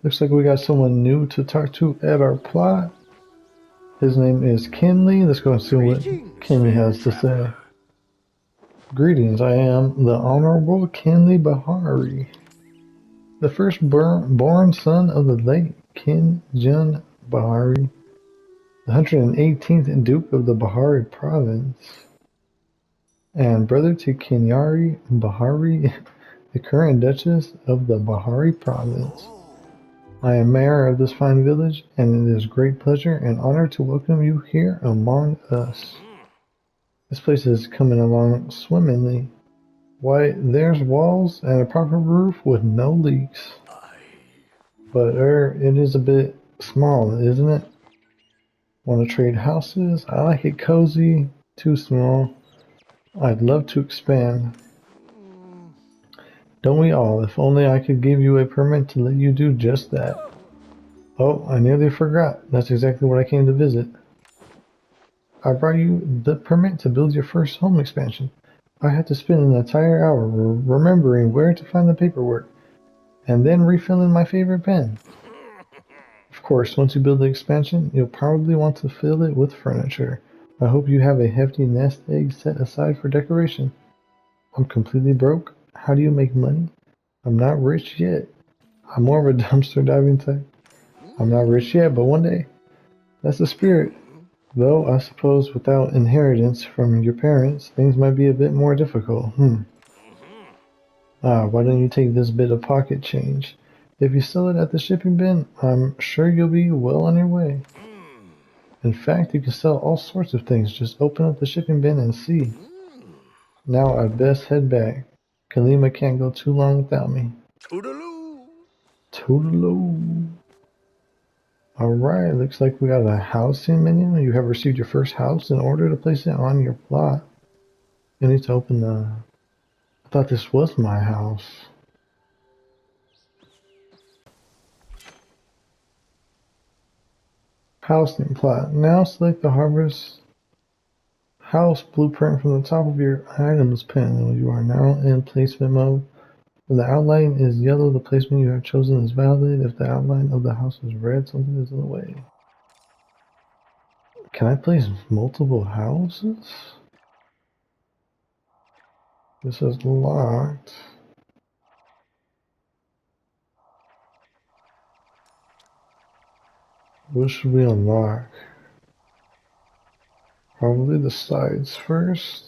Looks like we got someone new to talk to at our plot. His name is Kenli. Let's go and see what Kenli has to say. Greetings, I am the Honorable Kenli Bahari, the first born son of the late King Jin Bahari, the 118th Duke of the Bahari Province, and brother to Kenyari Bahari, the current Duchess of the Bahari Province. I am mayor of this fine village, and it is a great pleasure and honor to welcome you here among us. This place is coming along swimmingly. Why, there's walls and a proper roof with no leaks. But it is a bit small, isn't it? Want to trade houses? I like it cozy. Too small. I'd love to expand. Don't we all? If only I could give you a permit to let you do just that. Oh, I nearly forgot. That's exactly what I came to visit. I brought you the permit to build your first home expansion. I had to spend an entire hour remembering where to find the paperwork, and then refilling my favorite pen. Of course, once you build the expansion, you'll probably want to fill it with furniture. I hope you have a hefty nest egg set aside for decoration. I'm completely broke. How do you make money? I'm not rich yet. I'm more of a dumpster diving type. I'm not rich yet, but one day. That's the spirit. Though, I suppose without inheritance from your parents, things might be a bit more difficult. Why don't you take this bit of pocket change? If you sell it at the shipping bin, I'm sure you'll be well on your way. In fact, you can sell all sorts of things. Just open up the shipping bin and see. Now I'd best head back. Kalima can't go too long without me. Toodaloo! Toodaloo. Alright, looks like we got a housing menu. You have received your first house. In order to place it on your plot, you need to open the... I thought this was my house. Housing plot. Now select the harvest house blueprint from the top of your items panel. You are now in placement mode. When the outline is yellow, the placement you have chosen is valid. If the outline of the house is red, something is in the way. Can I place multiple houses? This is locked. What should we unlock? Probably the sides first.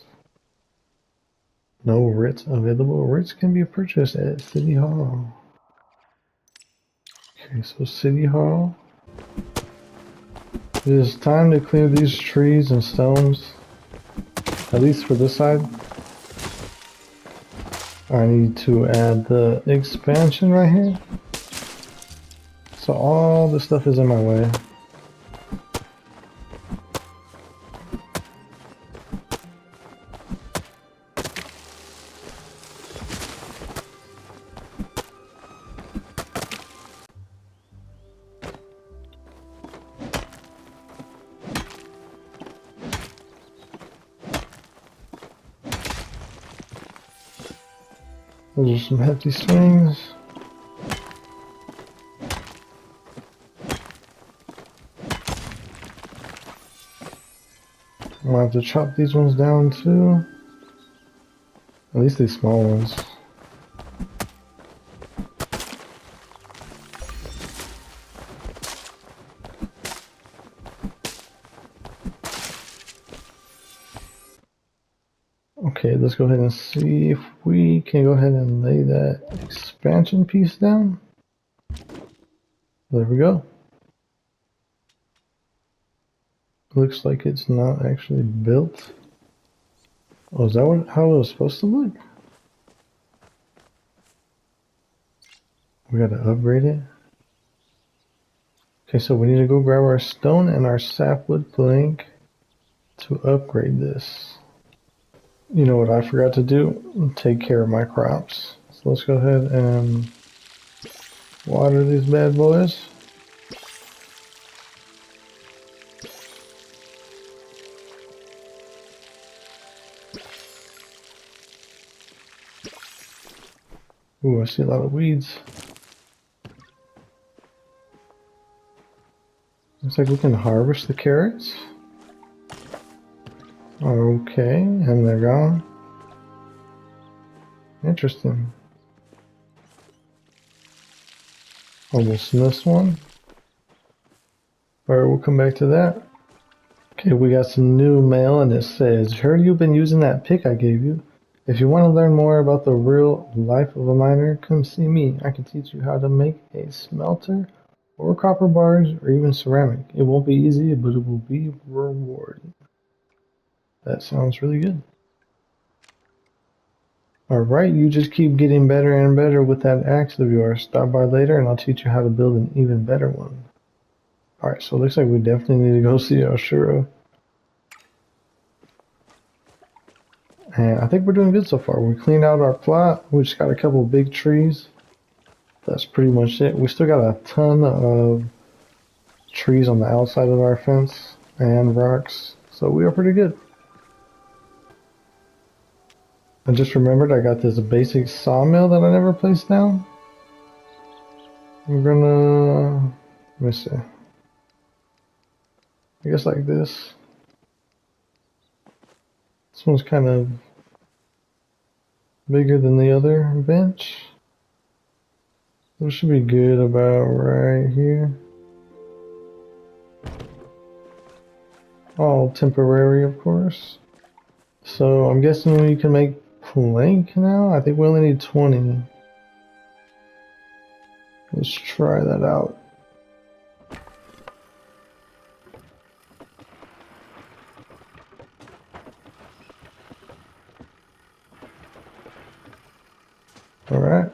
No writs available. Writs can be purchased at City Hall. Okay, so City Hall. It is time to clear these trees and stones. At least for this side. I need to add the expansion right here. So all this stuff is in my way. Those are some hefty swings. I'm gonna have to chop these ones down too. At least these small ones. Okay, let's go ahead and see if we can go ahead and lay that expansion piece down. There we go. Looks like it's not actually built. Oh, is that how it was supposed to look? We gotta upgrade it. Okay, so we need to go grab our stone and our sapwood plank to upgrade this. You know what I forgot to do? Take care of my crops. So let's go ahead and water these bad boys. Ooh, I see a lot of weeds. Looks like we can harvest the carrots. Okay, and they're gone. Interesting. Almost missed one. Alright, we'll come back to that. Okay, we got some new mail and it says, heard you've been using that pick I gave you. If you want to learn more about the real life of a miner, come see me. I can teach you how to make a smelter or copper bars or even ceramic. It won't be easy, but it will be rewarding. That sounds really good. Alright, you just keep getting better and better with that axe of yours. Stop by later and I'll teach you how to build an even better one. Alright, so it looks like we definitely need to go see Ashura. And I think we're doing good so far. We cleaned out our plot. We just got a couple of big trees. That's pretty much it. We still got a ton of trees on the outside of our fence and rocks. So we are pretty good. I just remembered I got this basic sawmill that I never placed down. I'm gonna, let me see. I guess like this. This one's kind of bigger than the other bench. This should be good about right here. All temporary, of course. So I'm guessing we can make plank now? I think we only need 20. Let's try that out. Alright.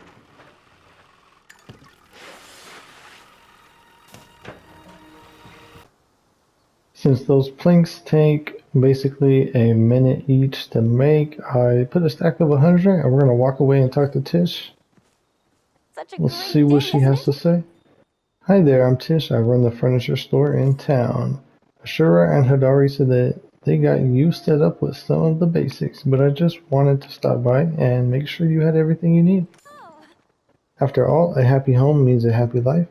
Since those planks take basically a minute each to make, I put a stack of 100 and we're going to walk away and talk to Tish. Let's see what she has to say. Hi there, I'm Tish. I run the furniture store in town. Ashura and Hadari said that they got you set up with some of the basics, but I just wanted to stop by and make sure you had everything you need. After all, a happy home means a happy life.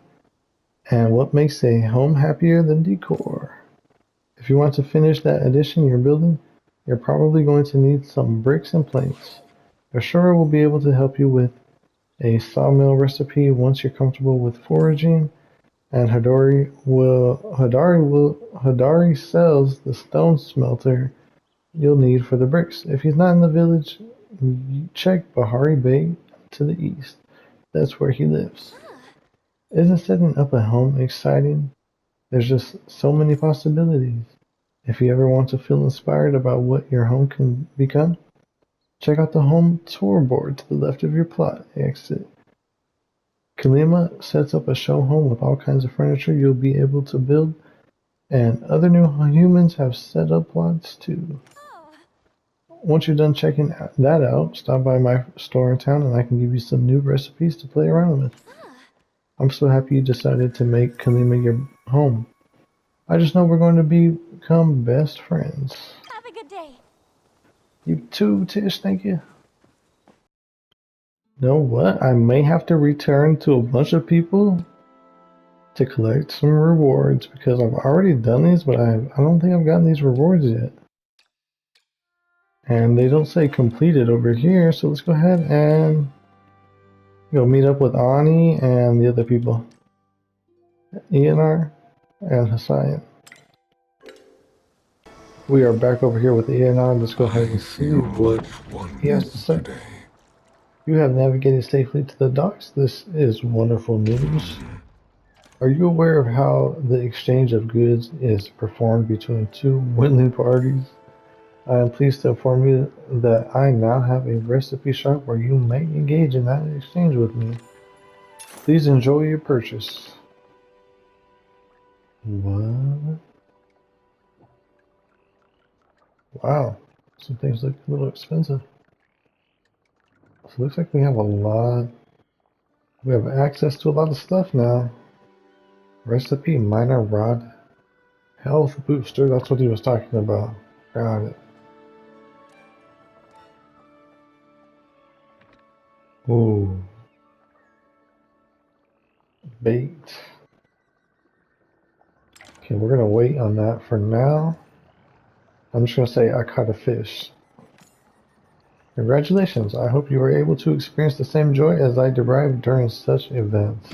And what makes a home happier than decor? If you want to finish that addition you're building, you're probably going to need some bricks and planks. Ashura will be able to help you with a sawmill recipe once you're comfortable with foraging, and Hadari sells the stone smelter you'll need for the bricks. If he's not in the village, check Bahari Bay to the east. That's where he lives. Isn't setting up a home exciting? There's just so many possibilities. If you ever want to feel inspired about what your home can become, check out the home tour board to the left of your plot exit. Kalima sets up a show home with all kinds of furniture you'll be able to build, and other new humans have set up plots too. Once you're done checking that out, stop by my store in town and I can give you some new recipes to play around with. I'm so happy you decided to make Kalima your home. I just know we're going to become best friends. Have a good day. You too, Tish, thank you. You know what? I may have to return to a bunch of people to collect some rewards because I've already done these, but I don't think I've gotten these rewards yet. And they don't say completed over here, so let's go ahead and go meet up with Ani and the other people. Eonar and Hassan. We are back over here with Eonar. Let's go ahead and see what he has to say. Today. You have navigated safely to the docks. This is wonderful news. Are you aware of how the exchange of goods is performed between two willing parties? I am pleased to inform you that I now have a recipe shop where you may engage in that exchange with me. Please enjoy your purchase. What? Wow. Some things look a little expensive. So it looks like we have a lot. We have access to a lot of stuff now. Recipe minor rod health booster. That's what he was talking about. Got it. Ooh. Bait. Okay, we're gonna wait on that for now. I'm just gonna say I caught a fish. Congratulations, I hope you were able to experience the same joy as I derived during such events.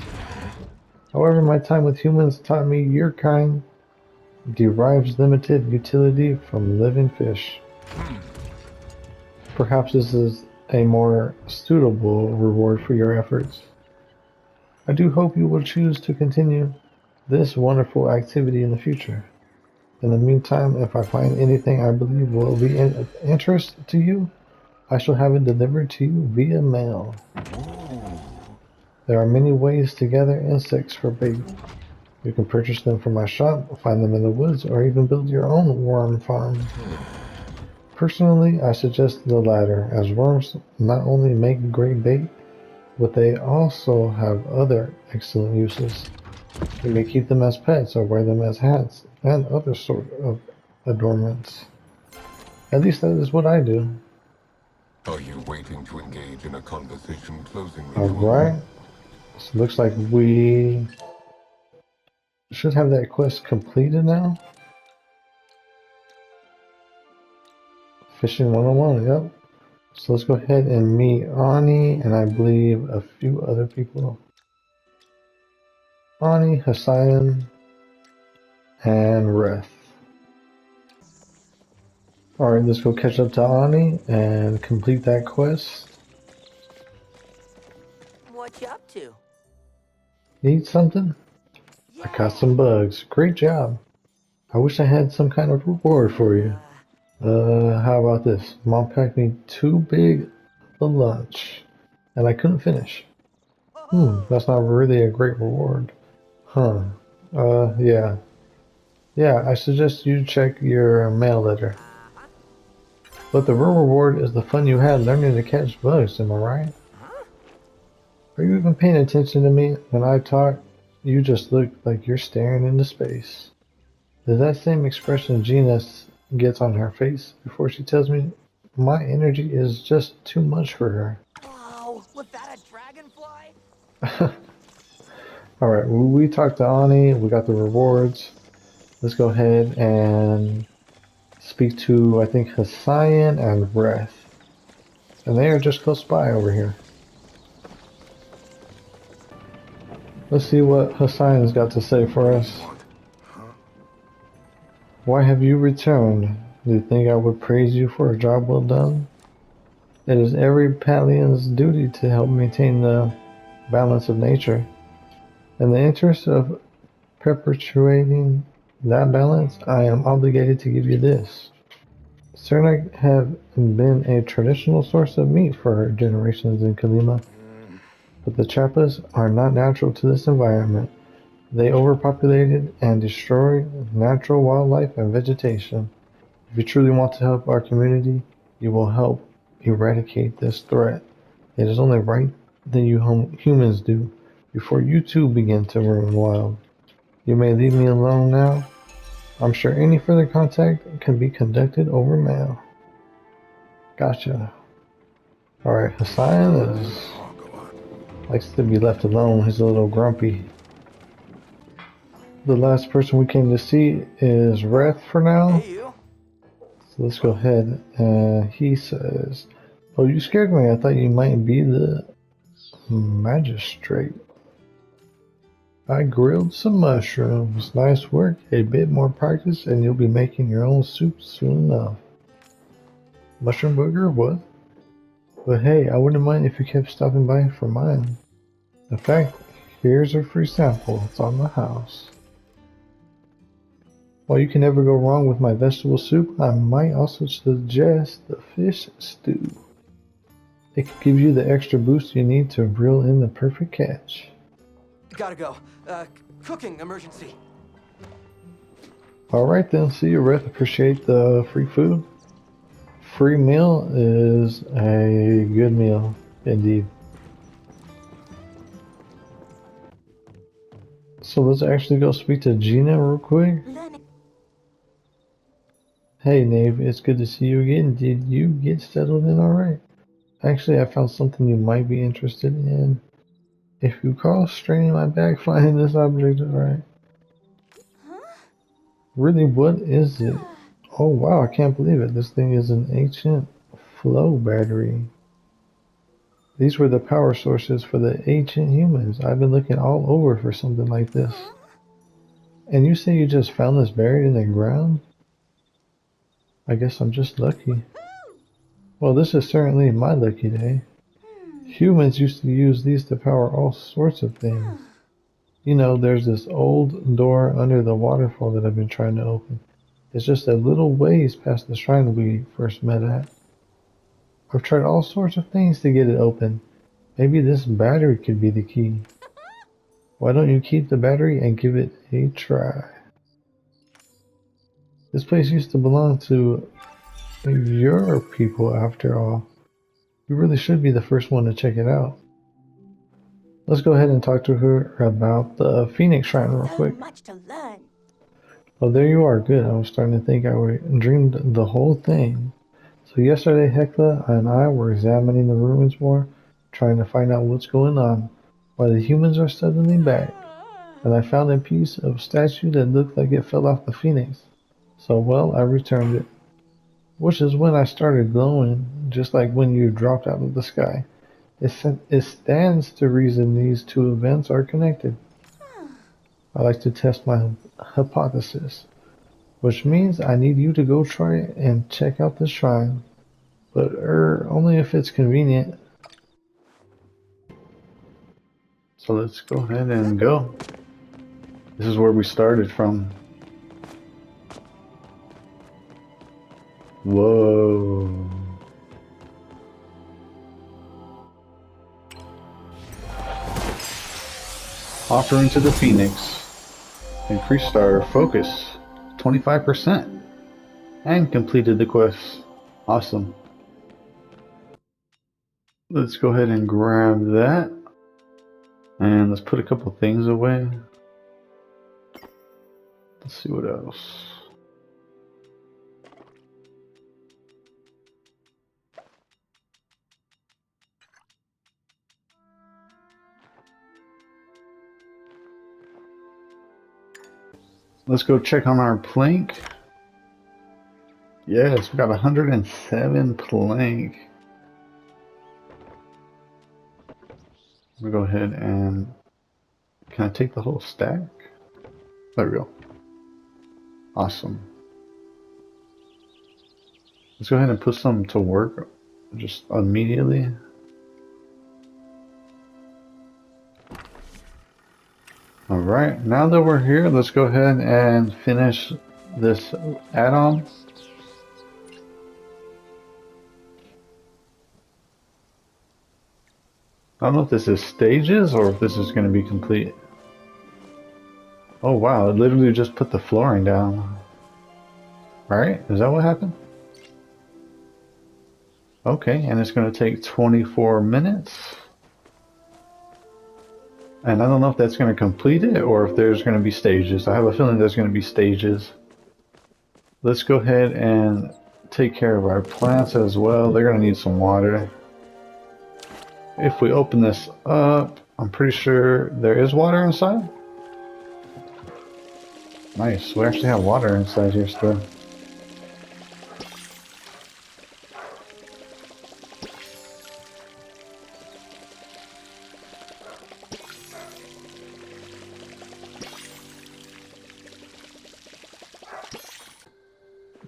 However, my time with humans taught me your kind derives limited utility from living fish. Perhaps this is a more suitable reward for your efforts. I do hope you will choose to continue this wonderful activity in the future. In the meantime, if I find anything I believe will be of interest to you, I shall have it delivered to you via mail. There are many ways to gather insects for bait. You can purchase them from my shop, find them in the woods, or even build your own worm farm. Personally, I suggest the latter, as worms not only make great bait, but they also have other excellent uses. You may keep them as pets or wear them as hats and other sort of adornments. At least that is what I do. Are you waiting to engage in a conversation closing me to a Alright, so looks like we should have that quest completed now. Fishing 101, yep. So let's go ahead and meet Ani and I believe a few other people. Ani, Hassan, and Reth. Alright, let's go catch up to Ani and complete that quest. What you up to? Need something? Yeah. I caught some bugs. Great job. I wish I had some kind of reward for you. How about this? Mom packed me too big for lunch, and I couldn't finish. That's not really a great reward. Huh. Yeah. Yeah, I suggest you check your mail letter. But the real reward is the fun you had learning to catch bugs, am I right? Are you even paying attention to me? When I talk, you just look like you're staring into space. Does that same expression Jina gets on her face before she tells me my energy is just too much for her? Whoa, was that a dragonfly? Alright, we talked to Ani, we got the rewards. Let's go ahead and speak to, I think, Hassan and Reth. And they are just close by over here. Let's see what Hassan's got to say for us. Why have you returned? Do you think I would praise you for a job well done? It is every Palian's duty to help maintain the balance of nature. In the interest of perpetuating that balance, I am obligated to give you this. Cernak have been a traditional source of meat for generations in Kalima, but the Chappas are not natural to this environment. They overpopulated and destroy natural wildlife and vegetation. If you truly want to help our community, you will help eradicate this threat. It is only right that you humans do, before you too begin to run wild. You may leave me alone now. I'm sure any further contact can be conducted over mail. Gotcha. Alright, Hassan likes to be left alone. He's a little grumpy. The last person we came to see is Reth for now. Hey, you. So let's go ahead. He says, "Oh, you scared me. I thought you might be the magistrate. I grilled some mushrooms. Nice work. A bit more practice and you'll be making your own soup soon enough." Mushroom burger? What? But hey, I wouldn't mind if you kept stopping by for mine. In fact, here's a free sample. It's on the house. While you can never go wrong with my vegetable soup, I might also suggest the fish stew. It could give you the extra boost you need to reel in the perfect catch. Gotta go. Cooking emergency. Alright then, see you, Reth. Appreciate the free food. Free meal is a good meal, indeed. So let's actually go speak to Jina real quick. Hey, Nave, it's good to see you again. Did you get settled in alright? Actually, I found something you might be interested in. If you recall straining my back finding this object, alright. Huh? Really, what is it? Oh wow, I can't believe it. This thing is an ancient flow battery. These were the power sources for the ancient humans. I've been looking all over for something like this. And you say you just found this buried in the ground? I guess I'm just lucky. Well, this is certainly my lucky day. Humans used to use these to power all sorts of things. You know, there's this old door under the waterfall that I've been trying to open. It's just a little ways past the shrine we first met at. I've tried all sorts of things to get it open. Maybe this battery could be the key. Why don't you keep the battery and give it a try? This place used to belong to your people after all. You really should be the first one to check it out. Let's go ahead and talk to her about the Phoenix Shrine real So quick. much to learn. Oh, there you are. Good. I was starting to think I dreamed the whole thing. So yesterday, Hecla and I were examining the ruins more, trying to find out what's going on, why the humans are suddenly back. And I found a piece of statue that looked like it fell off the Phoenix. So, well, I returned it. Which is when I started glowing, just like when you dropped out of the sky. It stands to reason these two events are connected. I like to test my hypothesis, which means I need you to go try and check out the shrine, but only if it's convenient. So let's go ahead and go. This is where we started from. Whoa. Offering to the Phoenix. Increased our focus 25% and completed the quest. Awesome. Let's go ahead and grab that. And let's put a couple things away. Let's see what else. Let's go check on our plank. Yes, we got 107 plank. We'll go ahead and... Can I take the whole stack? There we go. Awesome. Let's go ahead and put some to work just immediately. Alright, now that we're here, let's go ahead and finish this add-on. I don't know if this is stages or if this is going to be complete. Oh wow, it literally just put the flooring down. Right? Is that what happened? Okay, and it's going to take 24 minutes. And I don't know if that's going to complete it or if there's going to be stages. I have a feeling there's going to be stages. Let's go ahead and take care of our plants as well. They're going to need some water. If we open this up, I'm pretty sure there is water inside. Nice, we actually have water inside here still.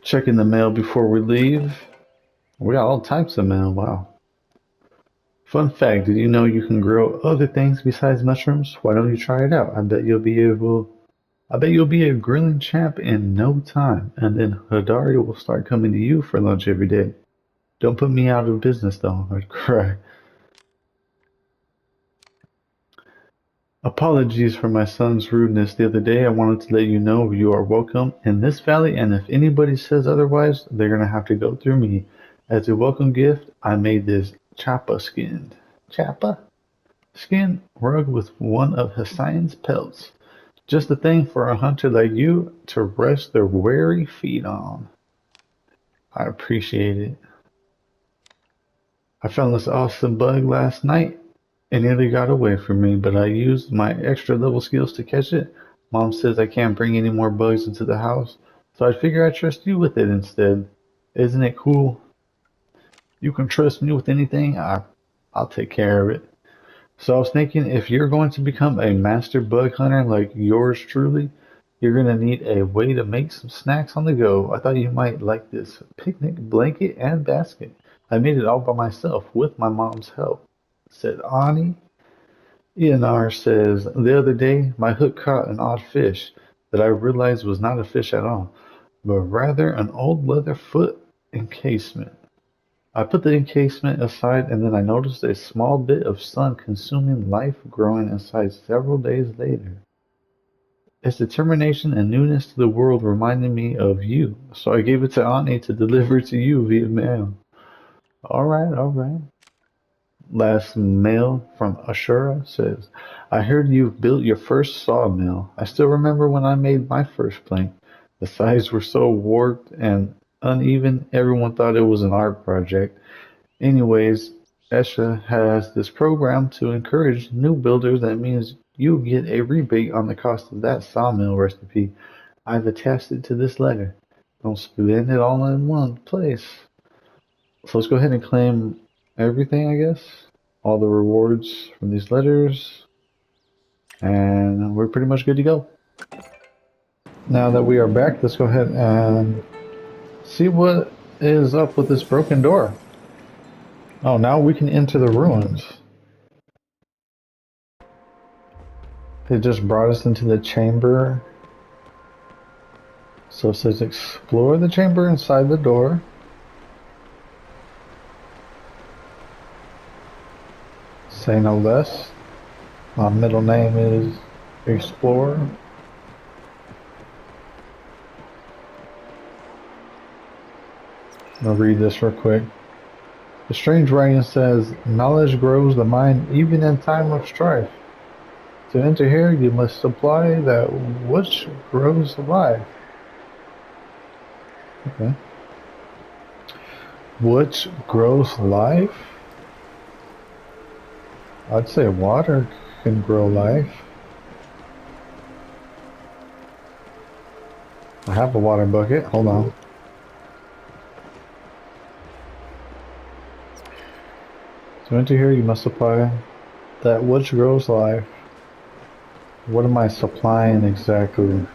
Checking the mail before we leave. We got all types of mail, wow. Fun fact, did you know you can grow other things besides mushrooms? Why don't you try it out? I bet you'll be a grilling champ in no time, and then Hidari will start coming to you for lunch every day. Don't put me out of business though, I'd cry. Apologies for my son's rudeness the other day. I wanted to let you know you are welcome in this valley, and if anybody says otherwise, they're gonna have to go through me. As a welcome gift, I made this chappa skin rug with one of Hassan's pelts. Just the thing for a hunter like you to rest their weary feet on. I appreciate it. I found this awesome bug last night. It nearly got away from me, but I used my extra level skills to catch it. Mom says I can't bring any more bugs into the house, so I figure I trust you with it instead. Isn't it cool? You can trust me with anything. I'll take care of it. So I was thinking if you're going to become a master bug hunter like yours truly, you're going to need a way to make some snacks on the go. I thought you might like this picnic blanket and basket. I made it all by myself with my mom's help, said Ani. Eonar says, the other day my hook caught an odd fish that I realized was not a fish at all, but rather an old leather foot encasement. I put the encasement aside and then I noticed a small bit of sun-consuming life growing inside several days later. Its determination and newness to the world reminded me of you, so I gave it to Ani to deliver to you via mail. Alright, alright. Last mail from Ashura says, I heard you've built your first sawmill. I still remember when I made my first plank. The sides were so warped and uneven, everyone thought it was an art project. Anyways, Esha has this program to encourage new builders that means you get a rebate on the cost of that sawmill recipe. I've attached it to this letter. Don't spend it all in one place. So let's go ahead and claim everything, I guess. All the rewards from these letters. And we're pretty much good to go. Now that we are back, let's go ahead and see what is up with this broken door. Oh, now we can enter the ruins. It just brought us into the chamber. So it says explore the chamber inside the door. Say no less. My middle name is Explorer. I'll read this real quick. The strange writing says, knowledge grows the mind even in time of strife. To enter here, you must supply that which grows alive. Okay. Which grows life? I'd say water can grow life. I have a water bucket. Hold on. To enter here, you must supply that which grows life. What am I supplying exactly?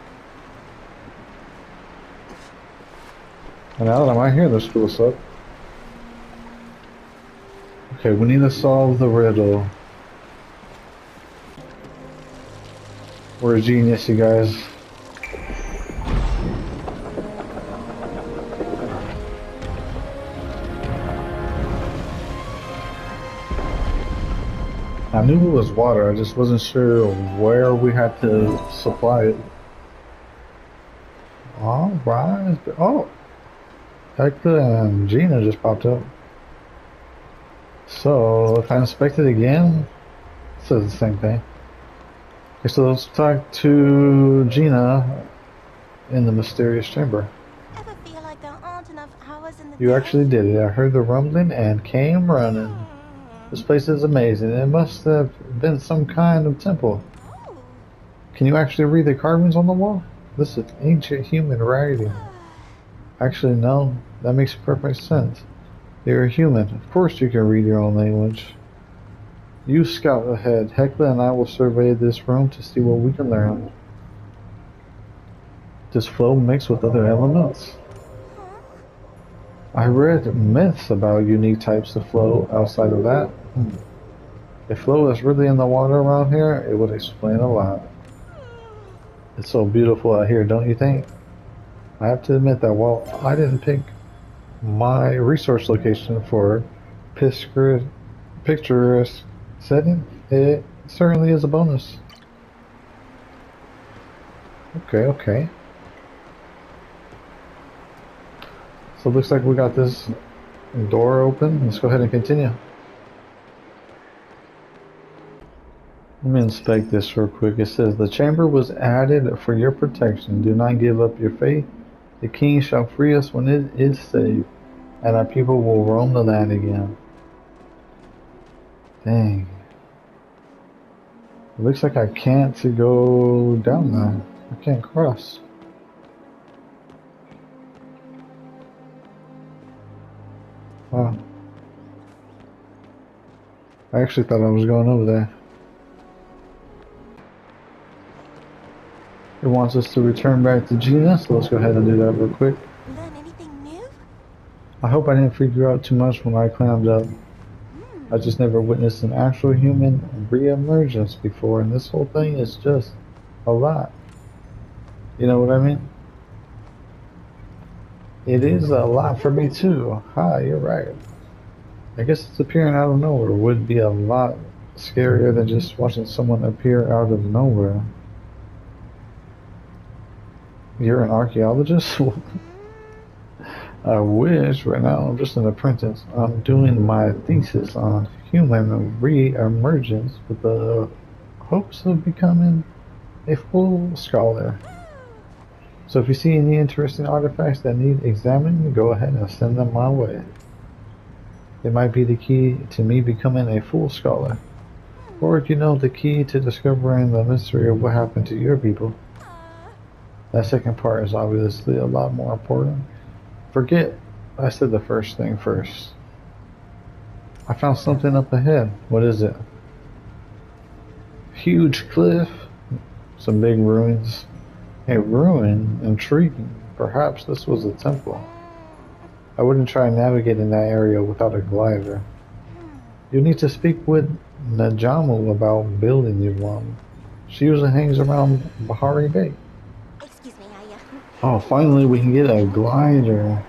And now that I'm out here, let's do what's up. Okay, we need to solve the riddle. We're a genius, you guys. I knew it was water, I just wasn't sure where we had to supply it. Alright. Oh! Hector and Jina just popped up. So, if I inspect it again, it says the same thing. Okay, so let's talk to Jina in the mysterious chamber. Ever feel like there aren't enough hours in the You day? actually did it. I heard the rumbling and came running. This place is amazing. It must have been some kind of temple. Oh. Can you actually read the carvings on the wall? This is ancient human writing. Actually, no. That makes perfect sense. You're a human. Of course you can read your own language. You scout ahead. Hecla and I will survey this room to see what we can learn. Does flow mix with other elements? I read myths about unique types of flow outside of that. If flow is really in the water around here, it would explain a lot. It's so beautiful out here, don't you think? I have to admit that while I didn't pick my resource location for picturesque setting, it certainly is a bonus. Okay. So it looks like we got this door open. Let's go ahead and continue. Let me inspect this real quick. It says, the chamber was added for your protection. Do not give up your faith. The king shall free us when it is safe, and our people will roam the land again. Dang. It looks like I can't go down now. I can't cross. Wow. I actually thought I was going over there. It wants us to return back to Jina, so let's go ahead and do that real quick. Learn anything new? I hope I didn't freak you out too much when I climbed up. I just never witnessed an actual human re-emergence before, and this whole thing is just a lot. You know what I mean? It is a lot for me too. Hi, you're right. I guess it's appearing out of nowhere would be a lot scarier than just watching someone appear out of nowhere. You're an archaeologist? I wish. Right now I'm just an apprentice. I'm doing my thesis on human re-emergence with the hopes of becoming a full scholar. So if you see any interesting artifacts that need examining, go ahead and send them my way. It might be the key to me becoming a full scholar. Or if you know the key to discovering the mystery of what happened to your people. That second part is obviously a lot more important. Forget I said the first thing first. I found something up ahead. What is it? Huge cliff. Some big ruins. A ruin? Intriguing. Perhaps this was a temple. I wouldn't try navigating that area without a glider. You need to speak with Najamu about building you one. She usually hangs around Bahari Bay. Excuse me, Oh, finally we can get a glider.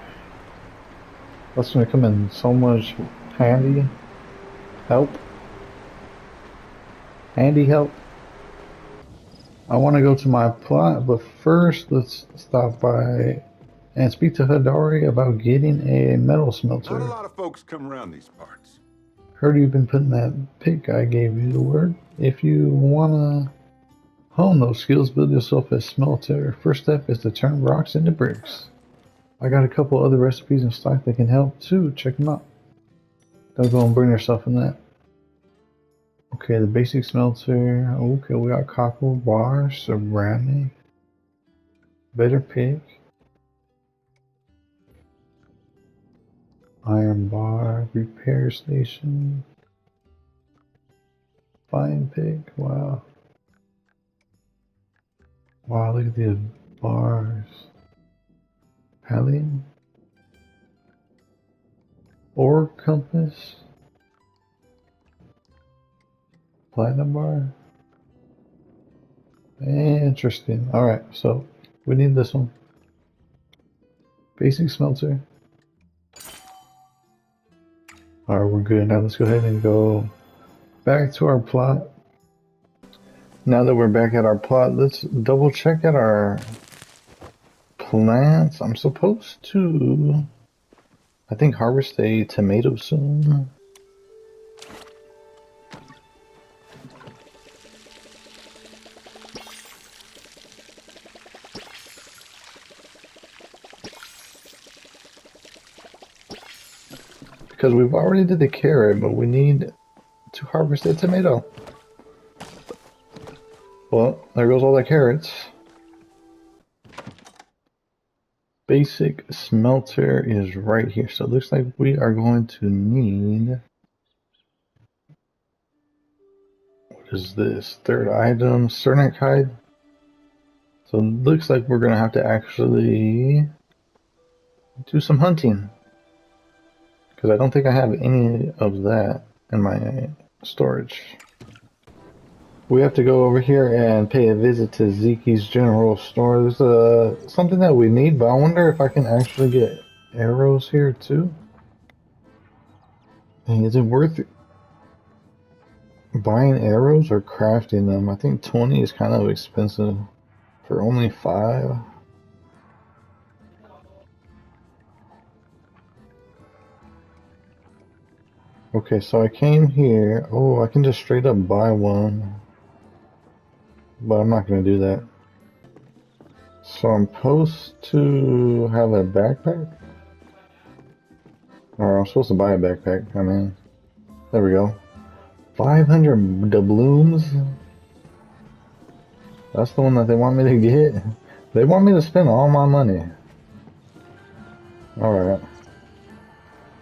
That's gonna come in so much handy help. Handy help. I want to go to my plot, but first let's stop by and speak to Hidari about getting a metal smelter. Not a lot of folks come around these parts. Heard you've been putting that pick I gave you to work. If you wanna hone those skills, build yourself a smelter. First step is to turn rocks into bricks. I got a couple other recipes in stock that can help too. Check them out. Don't go and burn yourself in that. Okay, the basic smelter. Okay, we got copper bar, ceramic, better pick, iron bar, repair station, fine pick. Wow. Wow, look at these bars. Palia, ore compass, platinum bar. Interesting. Alright, so we need this one. Basic smelter. Alright, we're good. Now let's go ahead and go back to our plot. Now that we're back at our plot, let's double check at our plants. I'm supposed to, I think, harvest a tomato soon. Because we've already did the carrot, but we need to harvest a tomato. Well, there goes all the carrots. Basic smelter is right here. So it looks like we are going to need... What is this? Third item, Cernic hide. So it looks like we're going to have to actually do some hunting. Because I don't think I have any of that in my storage. We have to go over here and pay a visit to Zeki's general store. There's something that we need, but I wonder if I can actually get arrows here too. Dang, is it worth buying arrows or crafting them? I think 20 is kind of expensive for only 5. Okay, so I came here. Oh, I can just straight up buy one. But I'm not going to do that. So I'm supposed to have a backpack? Or I'm supposed to buy a backpack. I mean, there we go. 500 doubloons? That's the one that they want me to get. They want me to spend all my money. Alright.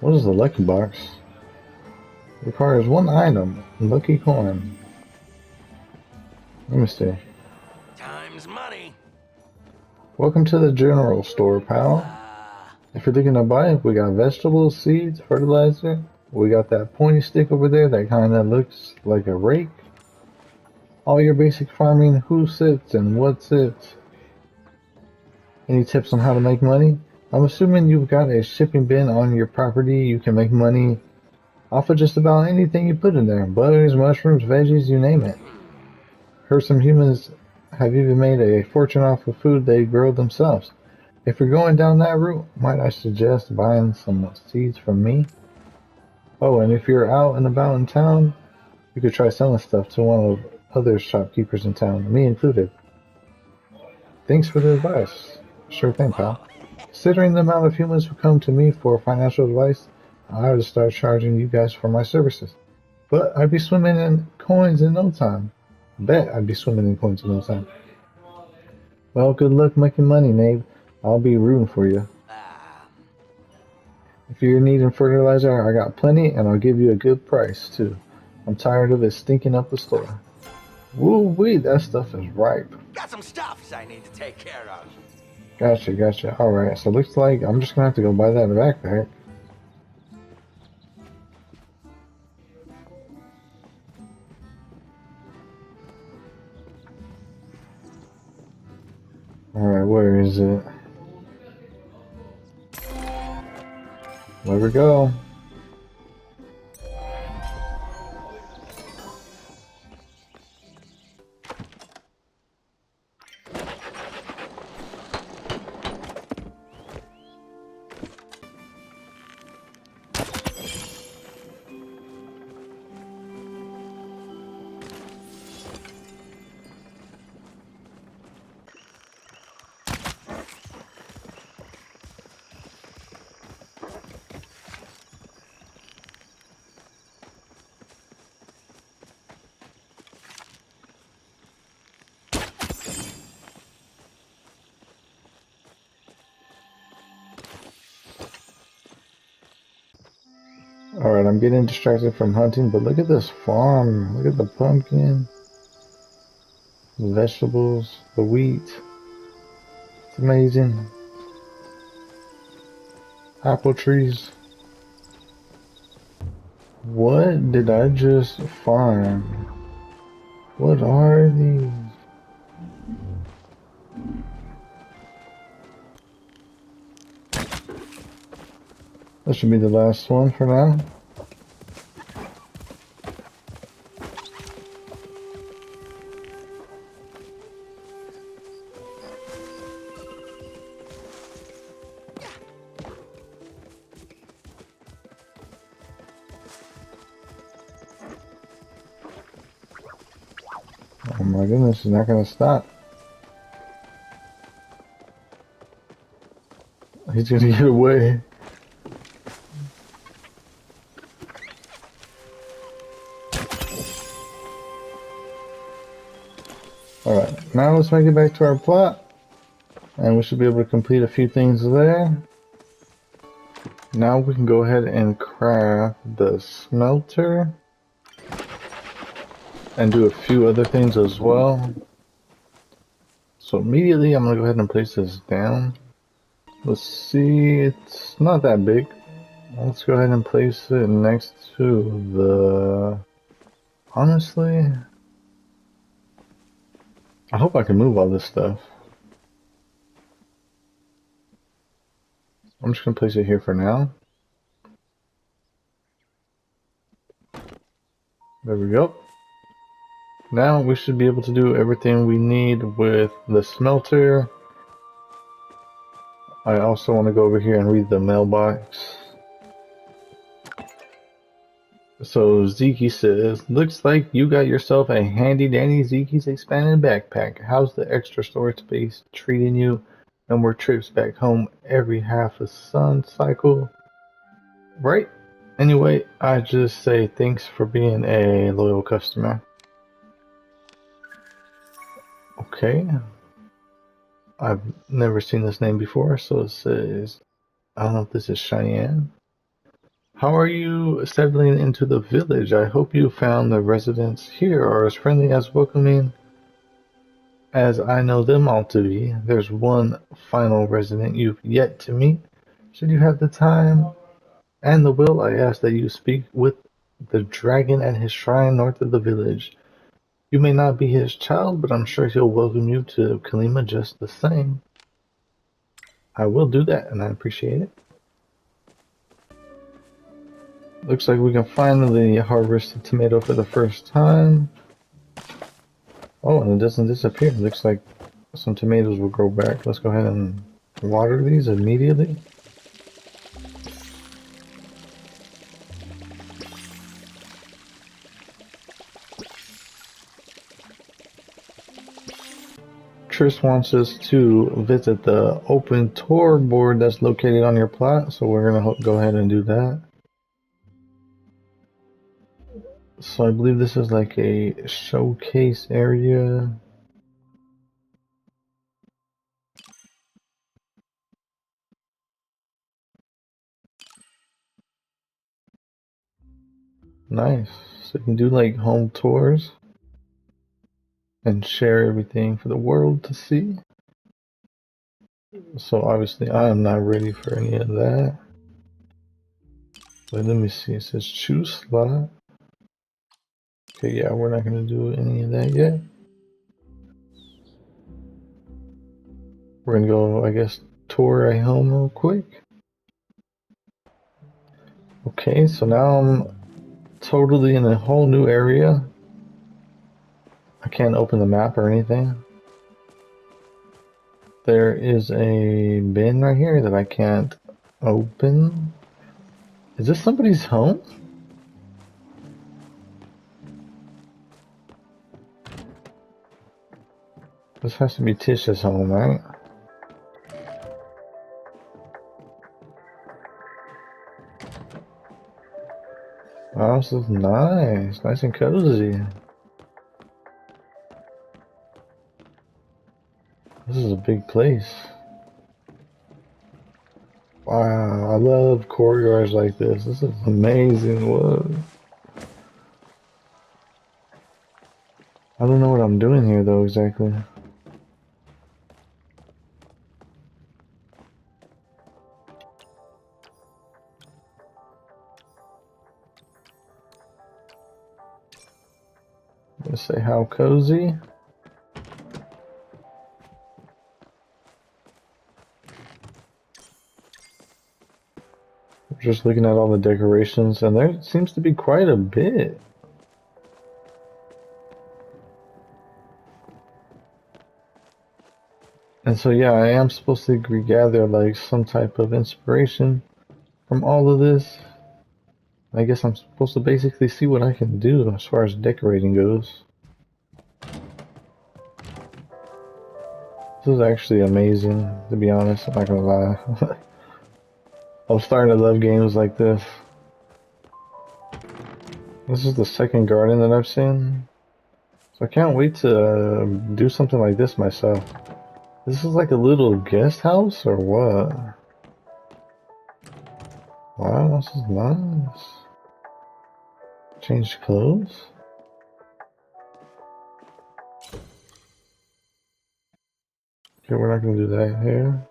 What is the lucky box? Requires one item. Lucky coin. Let me see. Time's money. Welcome to the general store, pal. If you're looking to buy, we got vegetables, seeds, fertilizer. We got that pointy stick over there that kind of looks like a rake. All your basic farming, who sits and what sits. Any tips on how to make money? I'm assuming you've got a shipping bin on your property. You can make money off of just about anything you put in there. Butters, mushrooms, veggies, you name it. Heard some humans have even made a fortune off of food they grow themselves. If you're going down that route, might I suggest buying some seeds from me? Oh, and if you're out and about in town, you could try selling stuff to one of other shopkeepers in town, me included. Thanks for the advice. Sure thing, pal. Considering the amount of humans who come to me for financial advice, I ought to start charging you guys for my services. But I'd be swimming in coins in no time. Bet I'd be swimming in coins in no time. Well, good luck making money, Nate. I'll be rooting for you. If you're needing fertilizer, I got plenty, and I'll give you a good price, too. I'm tired of it stinking up the store. Woo-wee, that stuff is ripe. Got some stuffs I need to take care of. Gotcha. Alright, so it looks like I'm just gonna have to go buy that backpack. Alright, where is it? There we go. Alright, I'm getting distracted from hunting, but look at this farm. Look at the pumpkin, the vegetables, the wheat. It's amazing. Apple trees. What did I just find? What are these? That should be the last one for now. Oh my goodness, he's not gonna stop. He's gonna get away. Alright, now let's make it back to our plot. And we should be able to complete a few things there. Now we can go ahead and craft the smelter. And do a few other things as well. So immediately I'm gonna go ahead and place this down. Let's see, it's not that big. Let's go ahead and place it next to the... Honestly, I hope I can move all this stuff. I'm just gonna place it here for now. There we go. Now we should be able to do everything we need with the smelter. I also want to go over here and read the mailbox. So Zeki says, looks like you got yourself a handy dandy Zeke's expanded backpack. How's the extra storage space treating you? No more trips back home every half a sun cycle. Right? Anyway, I just say thanks for being a loyal customer. Okay. I've never seen this name before, so it says, I don't know if this is Cheyenne. How are you settling into the village? I hope you found the residents here are as friendly as welcoming as I know them all to be. There's one final resident you've yet to meet. Should you have the time and the will, I ask that you speak with the dragon at his shrine north of the village. You may not be his child, but I'm sure he'll welcome you to Kalima just the same. I will do that, and I appreciate it. Looks like we can finally harvest the tomato for the first time. Oh, and it doesn't disappear. Looks like some tomatoes will grow back. Let's go ahead and water these immediately. Trish wants us to visit the open tour board that's located on your plot, so we're gonna go ahead and do that. So I believe this is like a showcase area. Nice. So you can do like home tours and share everything for the world to see. So obviously I am not ready for any of that. But let me see, it says choose slot. Okay, yeah, we're not gonna do any of that yet. We're gonna go, I guess, tour a home real quick. Okay, so now I'm totally in a whole new area. I can't open the map or anything. There is a bin right here that I can't open. Is this somebody's home? This has to be Tish's home, right? Oh, this is nice. Nice and cozy. This is a big place. Wow, I love courtyards like this. This is amazing. Whoa. I don't know what I'm doing here though exactly. Let's say how cozy. Just looking at all the decorations, and there seems to be quite a bit. And so yeah, I am supposed to gather like some type of inspiration from all of this. I guess I'm supposed to basically see what I can do as far as decorating goes. This is actually amazing, to be honest, I'm not gonna lie. I'm starting to love games like this. This is the second garden that I've seen. So I can't wait to do something like this myself. This is like a little guest house or what? Wow, this is nice. Change clothes? Okay, we're not gonna do that here.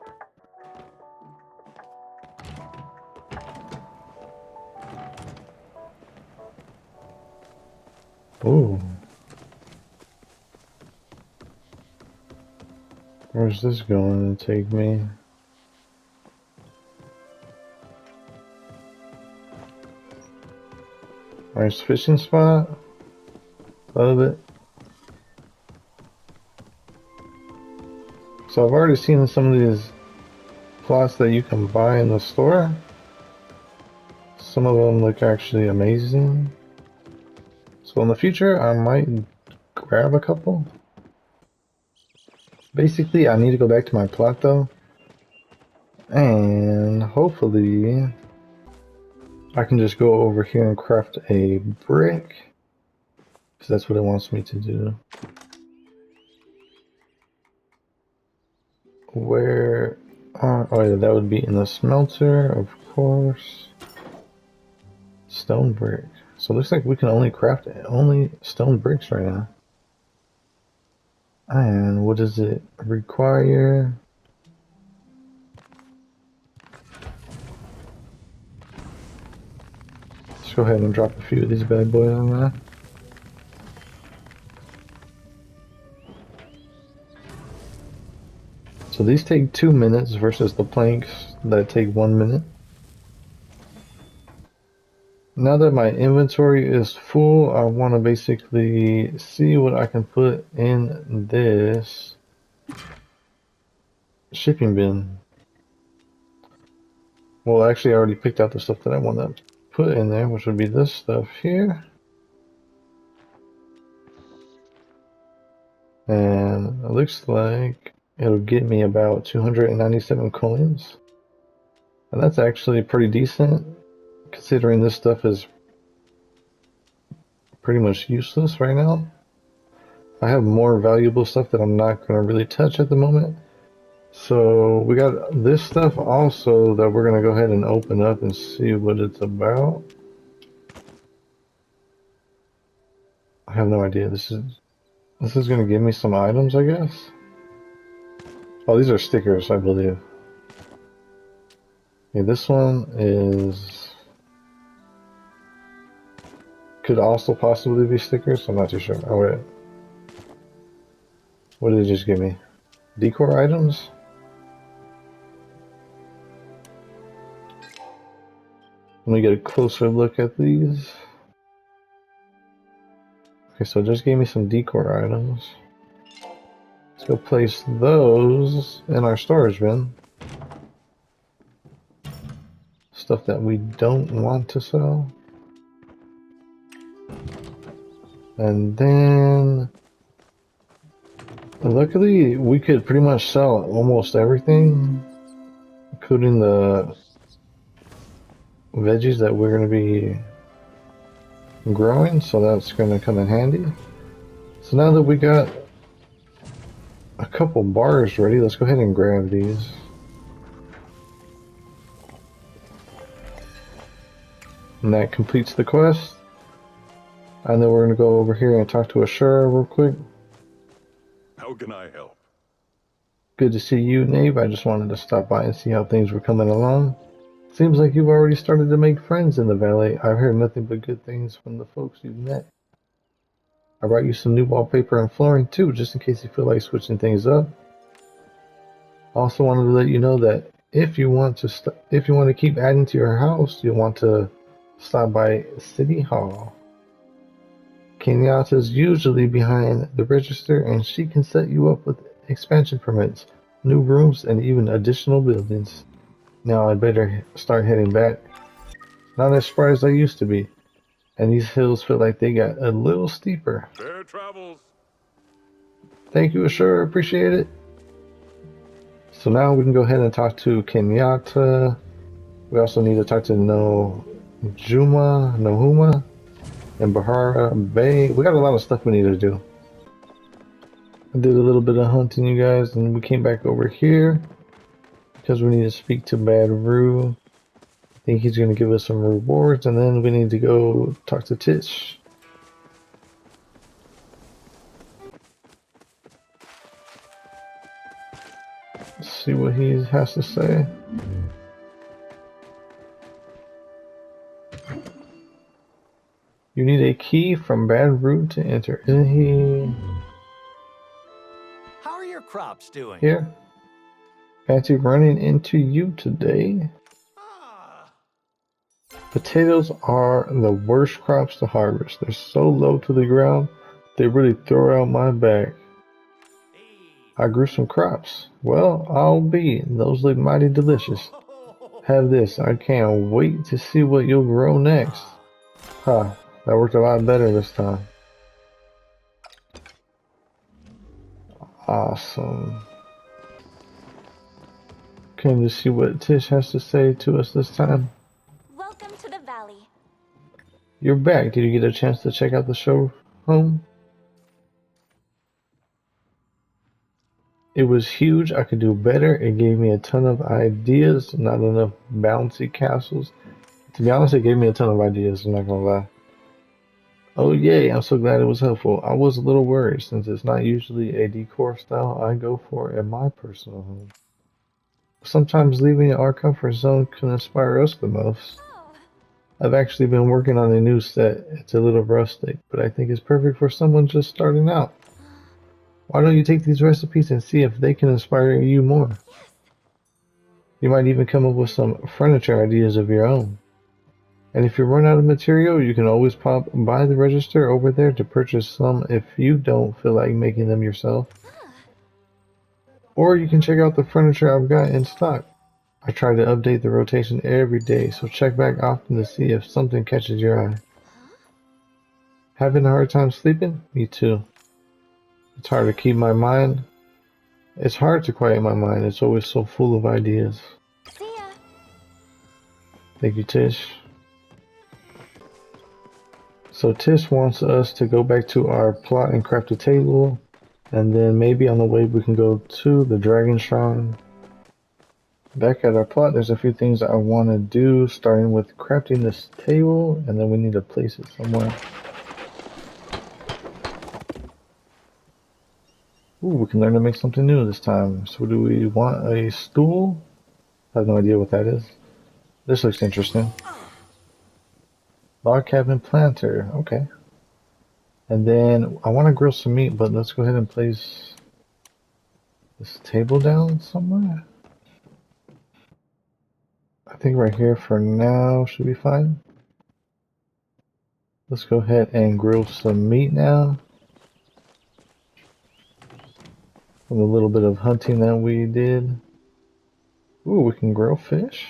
Ooh. Where's this going to take me? Nice fishing spot. Love it. So I've already seen some of these plots that you can buy in the store. Some of them look actually amazing. So in the future, I might grab a couple. Basically, I need to go back to my plot though. And hopefully, I can just go over here and craft a brick. Because that's what it wants me to do. Where oh yeah, that would be in the smelter, of course. Stone brick. So it looks like we can only craft only stone bricks right now. And what does it require? Let's go ahead and drop a few of these bad boys on there. So these take 2 minutes versus the planks that take 1 minute. Now that my inventory is full, I want to basically see what I can put in this shipping bin. Well, actually, I already picked out the stuff that I want to put in there, which would be this stuff here. And it looks like it'll get me about 297 coins. And that's actually pretty decent, considering this stuff is pretty much useless right now. I have more valuable stuff that I'm not going to really touch at the moment. So we got this stuff also that we're going to go ahead and open up and see what it's about. I have no idea. This is going to give me some items, I guess. Oh, these are stickers, I believe. Okay, this one is... could also possibly be stickers. I'm not too sure. Oh, wait. What did it just give me? Decor items? Let me get a closer look at these. Okay, so it just gave me some decor items. Let's go place those in our storage bin. Stuff that we don't want to sell. And then... luckily, we could pretty much sell almost everything, including the veggies that we're going to be growing, so that's going to come in handy. So now that we got a couple bars ready, let's go ahead and grab these. And that completes the quest. And then we're going to go over here and talk to Ashura real quick. How can I help? Good to see you, Nave. I just wanted to stop by and see how things were coming along. Seems like you've already started to make friends in the valley. I've heard nothing but good things from the folks you've met. I brought you some new wallpaper and flooring too, just in case you feel like switching things up. Also wanted to let you know that if you want to keep adding to your house, you'll want to stop by City Hall. Kenyatta's usually behind the register, and she can set you up with expansion permits, new rooms, and even additional buildings. Now I'd better start heading back. Not as far as I used to be, and these hills feel like they got a little steeper. Fair travels. Thank you, Ashura. Appreciate it. So now we can go ahead and talk to Kenyatta. We also need to talk to Nohuma, and Bahara Bay. We got a lot of stuff we need to do. I did a little bit of hunting, you guys, and we came back over here because we need to speak to Badruu. I think he's going to give us some rewards, and then we need to go talk to Tish. Let's see what he has to say. You need a key from Badruu to enter. Isn't he How are your crops doing? here? Fancy running into you today. Ah, Potatoes are the worst crops to harvest. They're so low to the ground, they really throw out my back. hey. I grew some crops. Well, I'll be. Those look mighty delicious. Have this. I can't wait to see what you'll grow next. Huh, that worked a lot better this time. Awesome. Came to see what Tish has to say to us this time. Welcome to the valley. You're back. Did you get a chance to check out the show home? It was huge. I could do better. It gave me a ton of ideas, not enough bouncy castles. To be honest, it gave me a ton of ideas, I'm not gonna lie. Oh yay, I'm so glad it was helpful. I was a little worried since it's not usually a decor style I go for in my personal home. Sometimes leaving our comfort zone can inspire us the most. Oh, I've actually been working on a new set. It's a little rustic, but I think it's perfect for someone just starting out. Why don't you take these recipes and see if they can inspire you more? yes. You might even come up with some furniture ideas of your own. And if you run out of material, you can always pop by the register over there to purchase some if you don't feel like making them yourself. Or you can check out the furniture I've got in stock. I try to update the rotation every day, so check back often to see if something catches your eye. Having a hard time sleeping? Me too. It's hard to keep my mind. It's hard to quiet my mind. It's always so full of ideas. See ya. Thank you, Tish. So Tish wants us to go back to our plot and craft a table, and then maybe on the way we can go to the Dragon Shrine. Back at our plot, there's a few things I want to do, starting with crafting this table, and then we need to place it somewhere. Ooh, we can learn to make something new this time. So do we want a stool? I have no idea what that is. This looks interesting. Log cabin planter, okay. And then I want to grill some meat, but let's go ahead and place this table down somewhere. I think right here for now should be fine. Let's go ahead and grill some meat now. From a little bit of hunting that we did. Ooh, we can grill fish.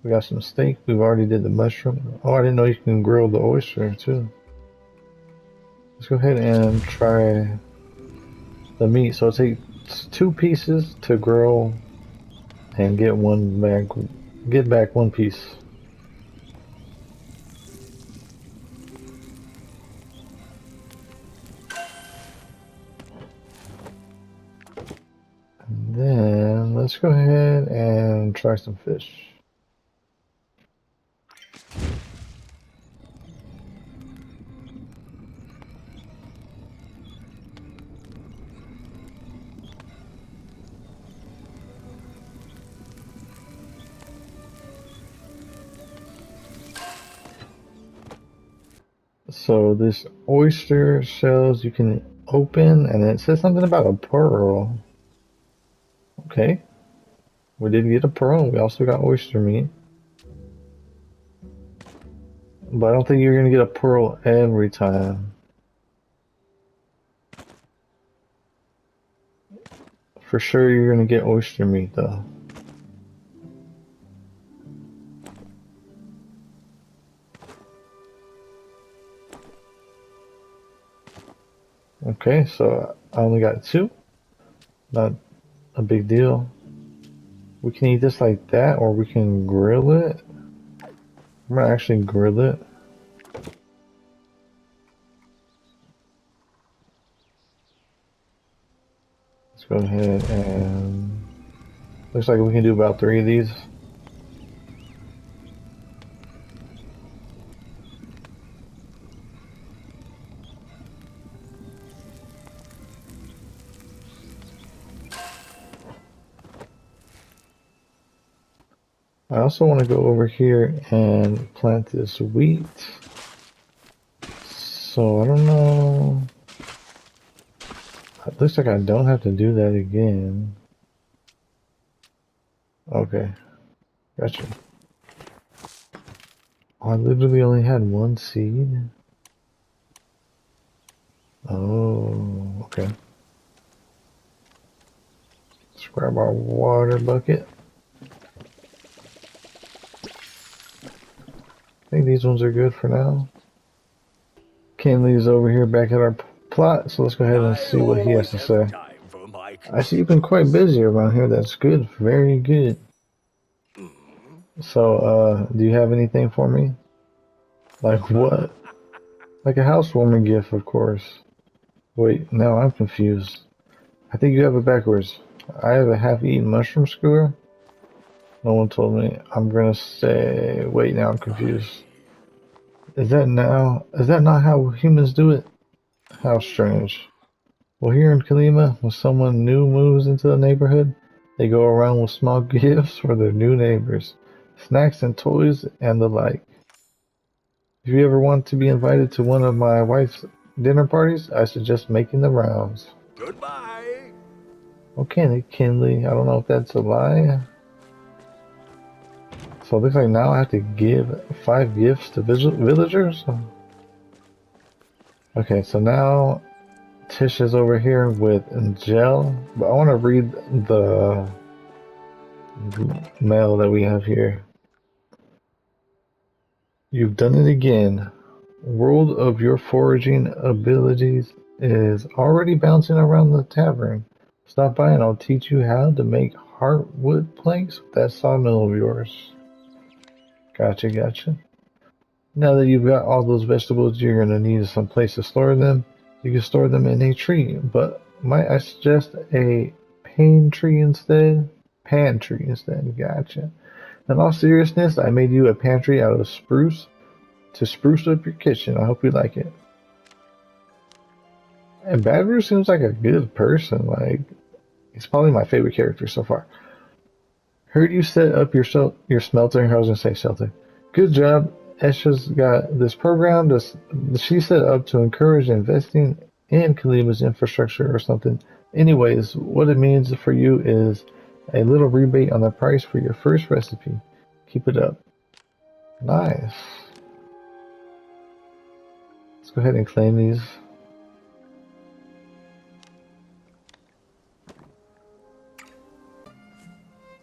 We got some steak. We've already did the mushroom. Oh, I didn't know you can grill the oyster too. Let's go ahead and try the meat. So it takes 2 pieces to grill and get back 1 piece. And then let's go ahead and try some fish. So this oyster shells you can open, and it says something about a pearl. Okay, we did get a pearl. We also got oyster meat, but I don't think you're gonna get a pearl every time. For sure, you're gonna get oyster meat though. Okay, so I only got 2. Not a big deal. We can eat this like that, or we can grill it. I'm gonna actually grill it. Let's go ahead and... Looks like we can do about 3 of these. I also want to go over here and plant this wheat. So I don't know. It looks like I don't have to do that again. Okay, gotcha. Oh, I literally only had 1 seed. Oh, okay. Let's grab our water bucket. I think these ones are good for now. Kenli's over here back at our plot, so let's go ahead and see what he has to say. I see you've been quite busy around here. That's good. Very good. So, do you have anything for me? Like what? Like a housewarming gift, of course. Wait, now I'm confused. I think you have it backwards. I have a half-eaten mushroom skewer. No one told me. I'm gonna say... Wait, now I'm confused. Is that not how humans do it? How strange. Well, here in Kalima, when someone new moves into the neighborhood, they go around with small gifts for their new neighbors. Snacks and toys and the like. If you ever want to be invited to one of my wife's dinner parties, I suggest making the rounds. Goodbye. Okay, Kenli. I don't know if that's a lie. So it looks like now I have to give 5 gifts to villagers? Okay, so now Tish is over here with Jel, but I want to read the mail that we have here. You've done it again. World of your foraging abilities is already bouncing around the tavern. Stop by and I'll teach you how to make heartwood planks with that sawmill of yours. Gotcha, gotcha. Now that you've got all those vegetables, you're going to need some place to store them. You can store them in a tree, but might I suggest a pantry instead? Pantry instead, gotcha. In all seriousness, I made you a pantry out of spruce to spruce up your kitchen. I hope you like it. And Badruu seems like a good person. Like, he's probably my favorite character so far. Heard you set up your smelter. I was gonna say shelter. Good job. Esha's got this program that she set up to encourage investing in Kalima's infrastructure or something. Anyways, what it means for you is a little rebate on the price for your first recipe. Keep it up. Nice. Let's go ahead and claim these.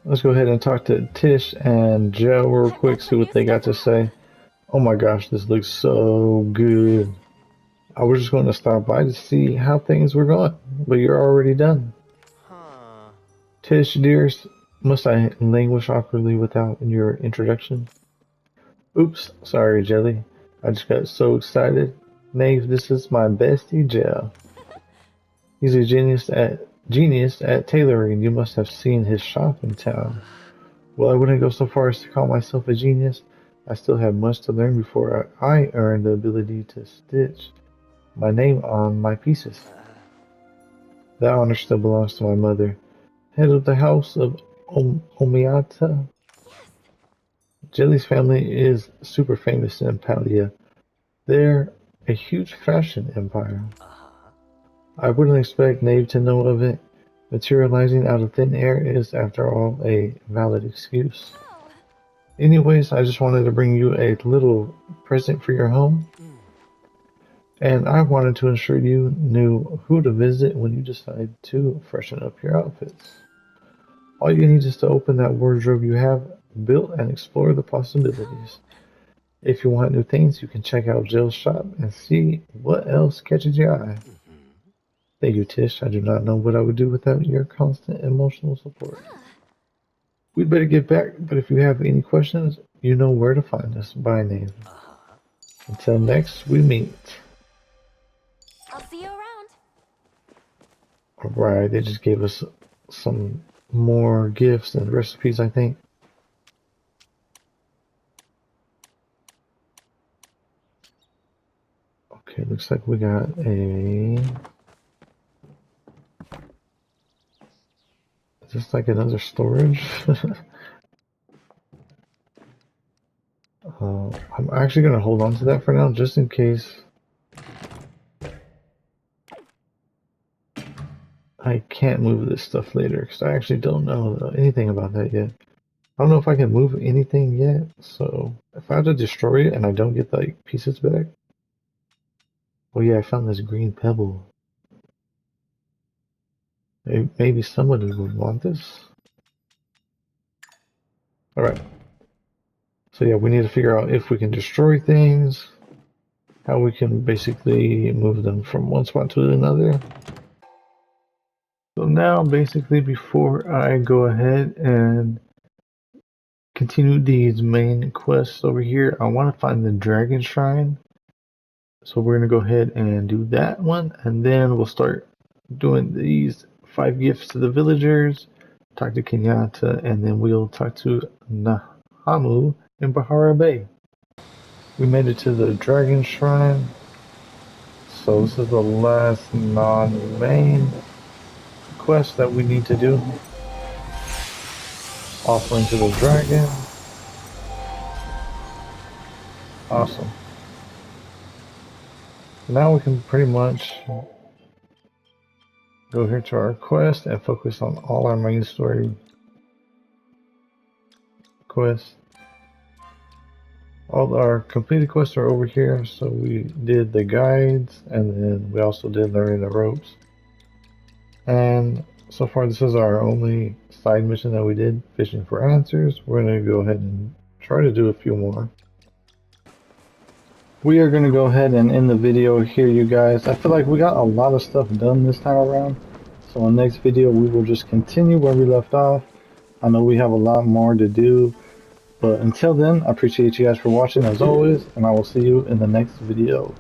Let's go ahead and talk to Tish and Jel real quick, see what they got to say. Oh my gosh, this looks so good. I was just going to stop by to see how things were going, but you're already done. Tish, dearest, must I languish awkwardly without your introduction? Oops, sorry, Jelly. I just got so excited. Knave, this is my bestie, Jel. He's a genius at tailoring. You must have seen his shop in town. Well, I wouldn't go so far as to call myself a genius. I still have much to learn before I earn the ability to stitch my name on my pieces. That honor still belongs to my mother, head of the house of Omiata. Jelly's family is super famous in Palia. They're a huge fashion empire. I wouldn't expect Nave to know of it. Materializing out of thin air is, after all, a valid excuse. Anyways, I just wanted to bring you a little present for your home. And I wanted to ensure you knew who to visit when you decide to freshen up your outfits. All you need is to open that wardrobe you have built and explore the possibilities. If you want new things, you can check out Jill's shop and see what else catches your eye. Thank you, Tish. I do not know what I would do without your constant emotional support. We'd better get back, but if you have any questions, you know where to find us by name. Until next we meet. I'll see you around. Alright, they just gave us some more gifts and recipes, I think. Okay, looks like we got a... Is this like another storage? I'm actually going to hold on to that for now, just in case I can't move this stuff later, because I actually don't know anything about that yet. I don't know if I can move anything yet, so if I have to destroy it and I don't get the like, pieces back... Oh yeah, I found this green pebble. Maybe somebody would want this. Alright. So yeah, we need to figure out if we can destroy things, how we can basically move them from one spot to another. So now, basically, before I go ahead and continue these main quests over here, I want to find the Dragon Shrine. So we're going to go ahead and do that one, and then we'll start doing these 5 gifts to the villagers, talk to Kenyatta, and then we'll talk to Nahamu in Bahara Bay. We made it to the Dragon Shrine, so this is the last non-main quest that we need to do. Offering to the dragon. Awesome. Now we can pretty much go here to our quest and focus on all our main story quests. All our completed quests are over here, so we did the guides and then we also did learning the ropes. And so far this is our only side mission that we did, fishing for answers. We're going to go ahead and try to do a few more. We are going to go ahead and end the video here, you guys. I feel like we got a lot of stuff done this time around. So in the next video, we will just continue where we left off. I know we have a lot more to do. But until then, I appreciate you guys for watching as always. And I will see you in the next video.